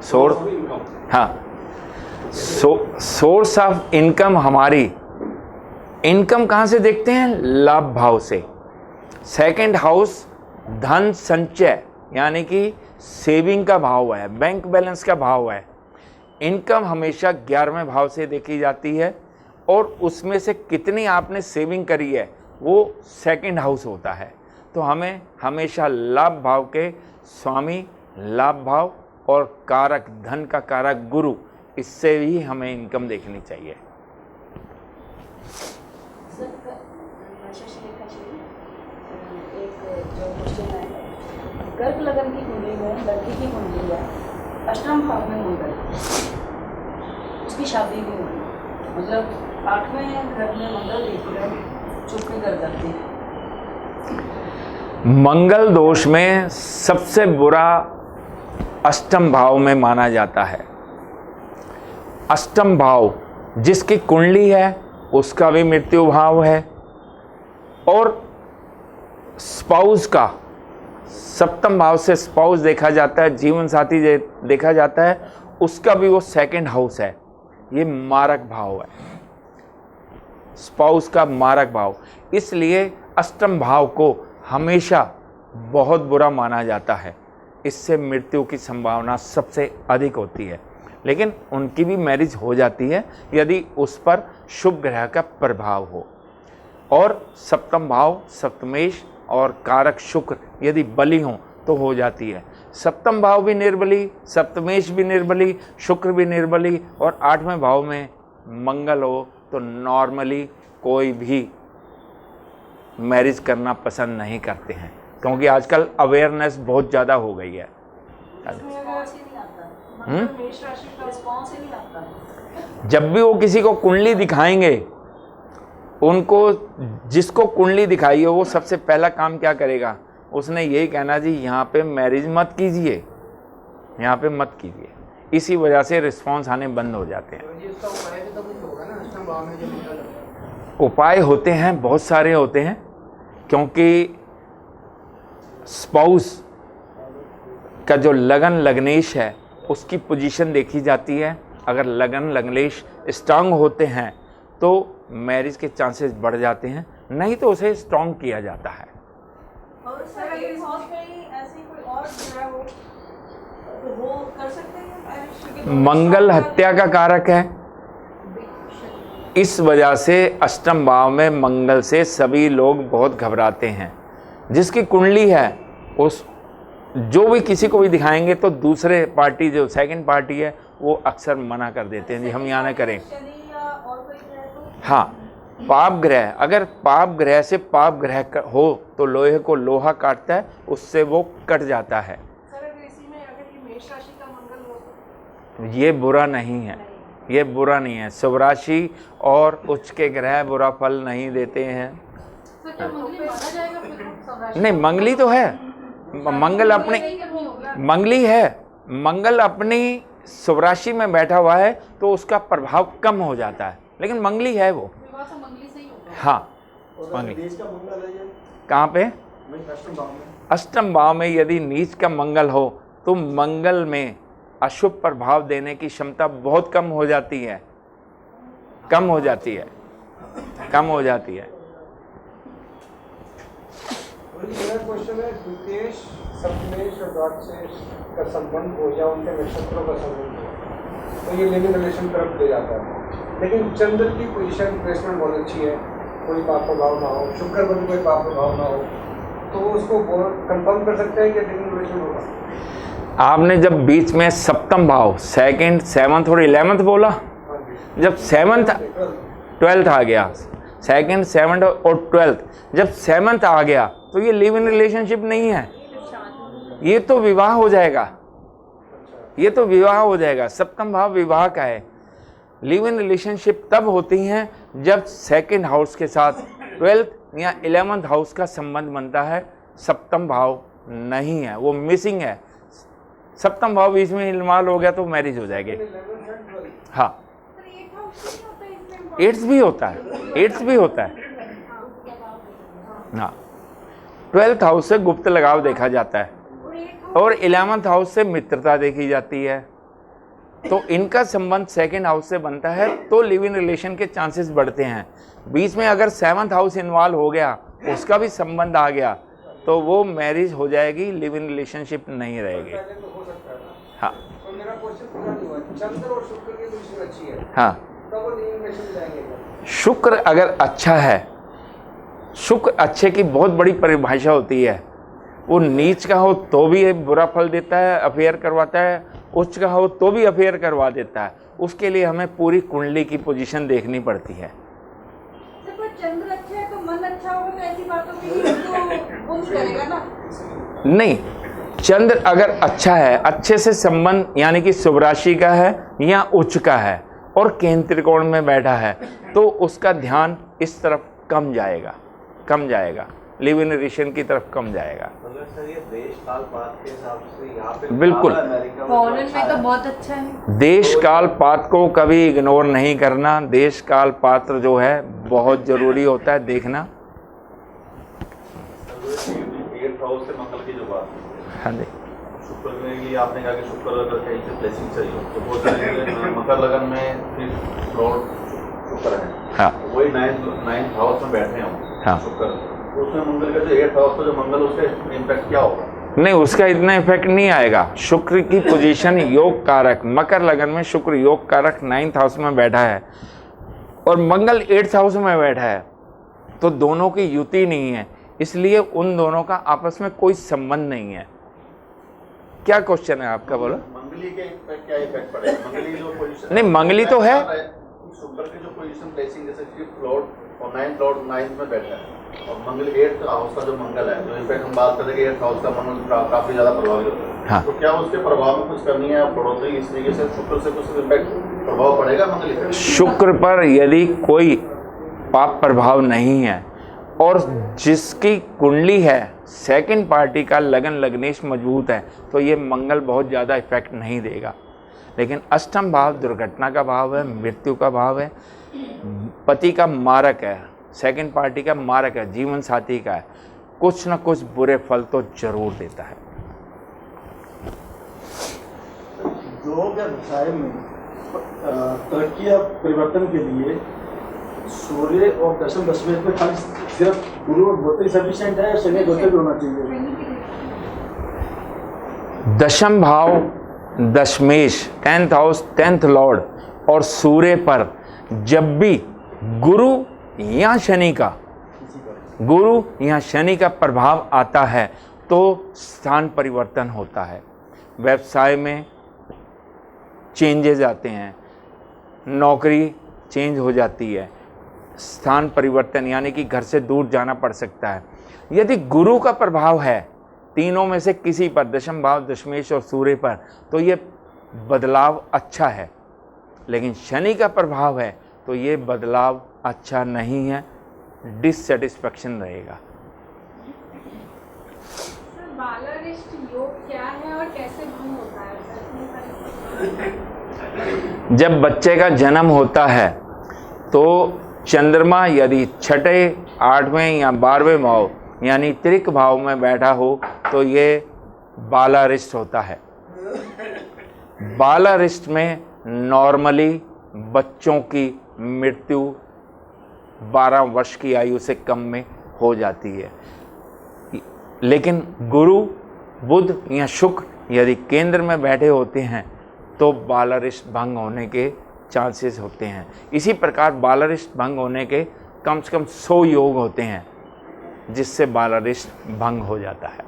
Source, हाँ, source of income, हमारी income कहाँ से देखते हैं? लाभ भाव से। सेकंड हाउस धन संचय यानी कि सेविंग का भाव है, बैंक बैलेंस का भाव है। इनकम हमेशा 11वें भाव से देखी जाती है और उसमें से कितनी आपने सेविंग करी है वो सेकंड हाउस होता है। तो हमें हमेशा लाभ भाव के स्वामी, लाभ भाव और कारक, धन का कारक गुरु, इससे ही हमें इनकम देखनी चाहिए। कर्क लगन की कुंडली में लड़की की कुंडली है, अष्टम भाव में मंगल, उसकी शादी भी हुई, मतलब 8वें घर में मंगल देखकर चुप्पी कर जाती है। मंगल दोष में सबसे बुरा अष्टम भाव में माना जाता है। अष्टम भाव जिसकी कुंडली है उसका भी मृत्यु भाव है, और स्पाउस का सप्तम भाव से स्पाउस देखा जाता है, जीवन साथी देखा जाता है, उसका भी वो सेकंड हाउस है। ये मारक भाव है, स्पाउस का मारक भाव। इसलिए अष्टम भाव को हमेशा बहुत बुरा माना जाता है, इससे मृत्यु की संभावना सबसे अधिक होती है। लेकिन उनकी भी मैरिज हो जाती है यदि उस पर शुभ ग्रह का प्रभाव हो। और सप्तम भाव सप्तमेश और कारक शुक्र यदि बली हों तो हो जाती है। सप्तम भाव भी निर्बली, सप्तमेश भी निर्बली, शुक्र भी निर्बली और 8वें भाव में मंगल हो तो नॉर्मली कोई भी मैरिज करना पसंद नहीं करते हैं, क्योंकि आजकल अवेयरनेस बहुत ज़्यादा हो गई है। जब भी वो किसी को कुंडली दिखाएंगे, उनको जिसको कुंडली दिखाई है वो सबसे पहला काम क्या करेगा? उसने यही कहना जी यहाँ पे मैरिज मत कीजिए, यहाँ पे मत कीजिए। इसी वजह से रिस्पॉन्स आने बंद हो जाते हैं। उपाय होते हैं, बहुत सारे होते हैं, क्योंकि स्पाउस का जो लगन लग्नेश है उसकी पोजीशन देखी जाती है। अगर लगन लग्नेश स्ट्रांग होते हैं तो मैरिज के चांसेस बढ़ जाते हैं, नहीं तो उसे स्ट्रांग किया जाता है। और सर अगर इस हाउस में ही ऐसी कोई और ग्रह हो तो वो कर सकते हैं? मंगल हत्या का कारक है, इस वजह से अष्टम भाव में मंगल से सभी लोग बहुत घबराते हैं। जिसकी कुंडली है उस जो भी किसी को भी दिखाएंगे तो दूसरे पार्टी, जो सेकंड पार्टी है, वो अक्सर मना कर देते हैं जी हम यहाँ ना करें। हाँ, पाप ग्रह, अगर पाप ग्रह से पाप ग्रह हो तो लोहे को लोहा काटता है, उससे वो कट जाता है। सर अगर इसी में अगर ये मेष राशि का मंगल हो ये बुरा नहीं है, ये बुरा नहीं है। शुभ राशि और उच्च के ग्रह बुरा फल नहीं देते हैं। नहीं, मंगली तो है, मंगल अपनी मंगली है, मंगल अपनी शुभ राशि में बैठा हुआ है तो उसका प्रभाव कम हो जाता है, लेकिन मंगली है वो। हाँ, मंगली कहाँ पे? अष्टम भाव में यदि नीच का मंगल हो तो मंगल में अशुभ प्रभाव देने की क्षमता बहुत कम हो जाती है, कम हो जाती है, कम हो जाती है। मेरा क्वेश्चन है, द्वितीयेश, सप्तमेश और द्वादशेश का संबंध हो या उनके नक्षत्रों का संबंध हो तो ये लिविंग रिलेशन तरफ ले जाता है। लेकिन चंद्र की पोजीशन प्लेसमेंट बहुत अच्छी है, कोई पाप प्रभाव ना हो, शुक्र पर कोई पाप प्रभाव ना हो, तो उसको कंफर्म कर सकते हैं कि लिविंग रिलेशन होगा। आपने जब बीच में सप्तम भाव, सेकंड, सेवंथ और 11th बोला, जब 7th 12th आ गया, सेकंड, 7th और 12th, जब 7th आ गया तो ये लिव इन रिलेशनशिप नहीं है, ये तो विवाह हो जाएगा, ये तो विवाह हो जाएगा। सप्तम भाव विवाह का है। लिव इन रिलेशनशिप तब होती हैं जब सेकंड हाउस के साथ 12th या 11th हाउस का संबंध बनता है। सप्तम भाव नहीं है, वो मिसिंग है। सप्तम भाव बीच में इन्वॉल्व हो गया तो मैरिज हो जाएगी। हाँ, 8th भी होता है, 8th भी होता है। हाँ, 12th हाउस से गुप्त लगाव देखा जाता है और 11th हाउस से मित्रता देखी जाती है। तो इनका संबंध सेकंड हाउस से बनता है तो लिव इन रिलेशन के चांसेस बढ़ते हैं। बीच में अगर 7th हाउस इन्वॉल्व हो गया, उसका भी संबंध आ गया, तो वो मैरिज हो जाएगी, लिव इन रिलेशनशिप नहीं रहेगी। पहले तो हो सकता है ना। हाँ तो मेरा क्वेश्चन पूरा नहीं हुआ। चंद्र और शुक्र की पोजीशन अच्छी है, हाँ। तब वो लिव इन रिलेशन में जाएंगे। शुक्र अगर अच्छा है, शुक्र अच्छे की बहुत बड़ी परिभाषा होती है। वो नीच का हो तो भी एक बुरा फल देता है, अफेयर करवाता है, उच्च का हो तो भी अफेयर करवा देता है। उसके लिए हमें पूरी कुंडली की पोजीशन देखनी पड़ती है। चंद्र अच्छा है तो मन अच्छा होगा, तो ऐसी बातों की तो वो नहीं करेगा ना। नहीं, चंद्र अगर अच्छा है, अच्छे से संबंध यानी कि शुभ राशि का है या उच्च का है और केंद्र त्रिकोण में बैठा है, तो उसका ध्यान इस तरफ कम जाएगा, लिव इन रिलेशन की तरफ कम जाएगा। सर ये देश काल पात के हिसाब से यहाँ पे बिल्कुल। अमेरिका फॉरेन में तो बहुत अच्छा है। देश काल पात को कभी इग्नोर नहीं करना। देश काल पात्र जो है बहुत जरूरी होता है देखना। 8th हाउस से मंगल की जो बात है, हाँ जी, शुक्र के लिए आपने कहा कि शुक्र अगर कहीं से ब्लेसिंग चाहिए हो तो वो चाहिए मकर लगन में फिर लॉर्ड शुक्र है। हाँ वही 9th हाउस में बैठे हैं हाँ। शुक्र, उसमें मंगल का जो 8th हाउस का जो मंगल, उसका इम्पैक्ट क्या होगा? नहीं, उसका इतना इफेक्ट नहीं आएगा। शुक्र की पोजीशन योग कारक, मकर लगन में शुक्र योग कारक 9th हाउस में बैठा है और मंगल 8th हाउस में बैठा है, तो दोनों की युति नहीं है, इसलिए उन दोनों का आपस में कोई संबंध नहीं है। क्या क्वेश्चन है आपका, बोलो। मंगली के क्या इफेक्ट पड़ेगा? मंगली जो पोजीशन नहीं, मंगली तो है। शुक्र की जो पोजीशन ब्लेसिंग, जैसे 5th लॉर्ड और 9th लॉर्ड 9th में बैठा है, और मंगल 8th हाउस का जो मंगल है, जो इनफैक्ट हम बात करें कि 8th हाउस का मंगल काफी ज्यादा प्रभावित होता है। हाँ। तो क्या उसके प्रभाव में कुछ करनी है बढ़ोतरी, इस तरीके से शुक्र से कुछ इम्पैक्ट प्रभाव पड़ेगा मंगल पे? शुक्र पर यदि कोई पाप प्रभाव नहीं है और जिसकी कुंडली है सेकंड पार्टी का लगन लग्नेश मजबूत है, तो ये मंगल बहुत ज़्यादा इफेक्ट नहीं देगा। लेकिन अष्टम भाव दुर्घटना का भाव है, मृत्यु का भाव है, पति का मारक है, सेकंड पार्टी का मारक है, जीवन साथी का है, कुछ न कुछ बुरे फल तो जरूर देता है। योग या व्यवसाय में तरक्की या परिवर्तन के लिए सूर्य और दशम दशमेश में खाली सिर्फ गुरु और गोत्र सफिशिएंट है या शनि गोत्र भी होना चाहिए? दशम भाव दशमेश, 10th हाउस 10th लॉर्ड और सूर्य पर जब भी गुरु या शनि का प्रभाव आता है तो स्थान परिवर्तन होता है, व्यवसाय में चेंजेस आते हैं, नौकरी चेंज हो जाती है, स्थान परिवर्तन यानी कि घर से दूर जाना पड़ सकता है। यदि गुरु का प्रभाव है तीनों में से किसी पर, दशम भाव दशमेश और सूर्य पर, तो ये बदलाव अच्छा है। लेकिन शनि का प्रभाव है तो ये बदलाव अच्छा नहीं है, डिससेटिस्फैक्शन रहेगा। सर, बालारिष्ट योग क्या है और कैसे भंग होता है? जब बच्चे का जन्म होता है तो चंद्रमा यदि 6ठे, 8वें या 12वें भाव यानी त्रिक भाव में बैठा हो तो ये बालारिष्ट होता है। बालारिष्ट में नॉर्मली बच्चों की मृत्यु 12 वर्ष की आयु से कम में हो जाती है। लेकिन गुरु, बुध या शुक्र यदि केंद्र में बैठे होते हैं तो बालारिष्ट भंग होने के चांसेस होते हैं। इसी प्रकार बालारिष्ट भंग होने के कम से कम 100 योग होते हैं जिससे बालारिष्ट भंग हो जाता है।